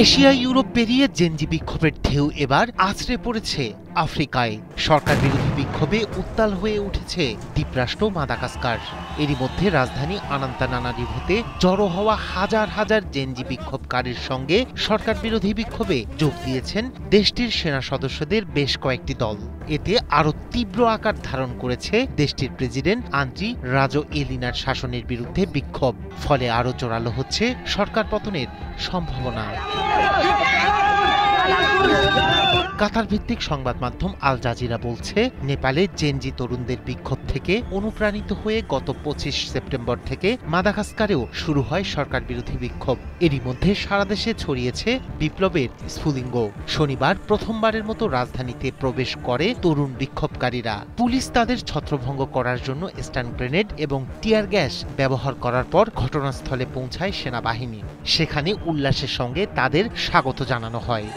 Asia Europe পেরিয়ে Gen Z বিক্ষোভের ঢেউ এবার আছড়ে পড়েছে আফ্রিকায়। সরকার বিরোধী বিক্ষোভে উত্তাল হয়ে উঠেছে দ্বীপরাষ্ট্র মাদাগাস্কার। এরই মধ্যে রাজধানী আন্তানানারিভোতে জড়ো হওয়া হাজার হাজার জেনজি বিক্ষোভকারীর সঙ্গে সরকার বিরোধী বিক্ষোভে যোগ দিয়েছেন দেশটির সেনা সদস্যদের বেশ কয়েকটি দল। এতে আরও তীব্র আকার ধারণ করেছে দেশটির প্রেসিডেন্ট আন্দ্রি রাজোয়েলিনার শাসনের বিরুদ্ধে বিক্ষোভ। ফলে আরও জোরালো হচ্ছে সরকার পতনের সম্ভাবনা। কাতার ভিত্তিক সংবাদ মাধ্যম আল জাজিরা বলছে, নেপালে জেনজি তরুণদের বিক্ষোভ থেকে অনুপ্রাণিত হয়ে গত 25 সেপ্টেম্বর থেকে মাদাগাস্কারেও শুরু হয় সরকার বিরোধী বিক্ষোভ। এরই মধ্যে সারা দেশে ছড়িয়েছে বিপ্লবের স্ফুলিঙ্গ। শনিবার প্রথমবারের মতো রাজধানীতে প্রবেশ করে তরুণ বিক্ষোভকারীরা। পুলিশ তাদের ছত্রভঙ্গ করার জন্য স্টান গ্রেনেড এবং টিয়ার গ্যাস ব্যবহার করার পর ঘটনাস্থলে পৌঁছায় সেনাবাহিনী। সেখানে উল্লাসের সঙ্গে তাদের স্বাগত জানানো হয়।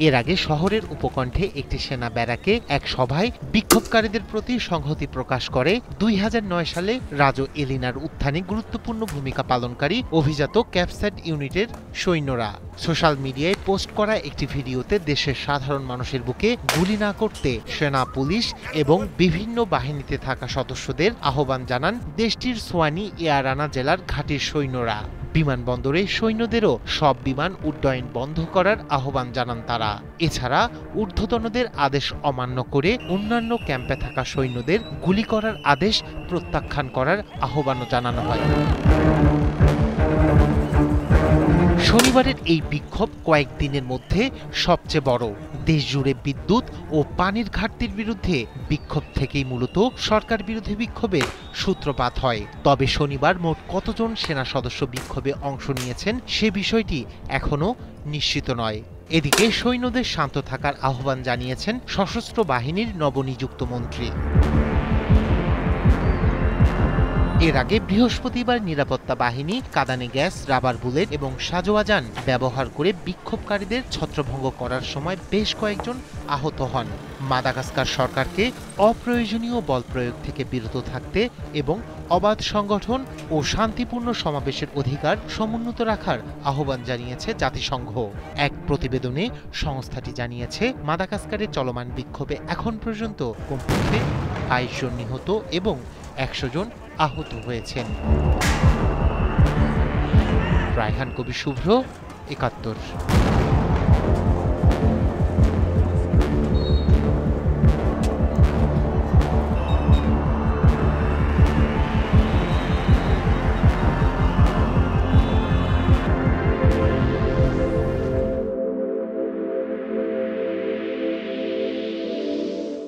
এর আগে শহরের উপকণ্ঠে একটি সেনা ব্যারাকে এক সভায় বিক্ষোভকারীদের প্রতি সংহতি প্রকাশ করে 2009 সালে রাজোয়েলিনার উত্থানে গুরুত্বপূর্ণ ভূমিকা পালনকারী অভিজাত ক্যাপসাইট ইউনিটের সৈন্যরা। সোশ্যাল মিডিয়ায় পোস্ট করা একটি ভিডিওতে দেশের সাধারণ মানুষের বুকে গুলি না করতে সেনা, পুলিশ এবং বিভিন্ন বাহিনীতে থাকা সদস্যদের আহ্বান জানান দেশটির সোয়ানি ইয়ারানা জেলার ঘাঁটির সৈন্যরা। বিমানবন্দরে সৈন্যদেরও সব বিমান উড্ডয়ন বন্ধ করার আহ্বান জানান তারা। এছাড়া ঊর্ধ্বতনদের আদেশ অমান্য করে অন্যান্য ক্যাম্পে থাকা সৈন্যদের গুলি করার আদেশ প্রত্যাখ্যান করার আহ্বানও জানানো হয়। শনিবারের এই বিক্ষোভ কয়েকদিনের মধ্যে সবচেয়ে বড়। দেশজুড়ে বিদ্যুৎ ও পানির ঘাটতির বিরুদ্ধে বিক্ষোভ থেকেই মূলত সরকার বিরোধী বিক্ষোভের সূত্রপাত হয়। তবে শনিবার মোট কতজন সেনা সদস্য বিক্ষোভে অংশ নিয়েছেন সে বিষয়টি এখনও নিশ্চিত নয়। এদিকে সৈন্যদের শান্ত থাকার আহ্বান জানিয়েছেন সশস্ত্র বাহিনীর নবনিযুক্ত মন্ত্রী। এর আগে বৃহস্পতিবার নিরাপত্তা বাহিনী কাঁদানে গ্যাস, রাবার বুলেট এবং সাজোয়াজান ব্যবহার করে বিক্ষোভকারীদের ছত্রভঙ্গ করার সময় বেশ কয়েকজন আহত হন। মাদাগাস্কার সরকারকে অপ্রয়োজনীয় বল প্রয়োগ থেকে বিরত থাকতে এবং অবাধ সংগঠন ও শান্তিপূর্ণ সমাবেশের অধিকার সমুন্নত রাখার আহ্বান জানিয়েছে জাতিসংঘ। এক প্রতিবেদনে সংস্থাটি জানিয়েছে, মাদাগাস্কারে চলমান বিক্ষোভে এখন পর্যন্ত কমপক্ষে 22 জন নিহত এবং 100 জন আহত হয়েছেন। রায়হান কবির শুভ্র, ৭১।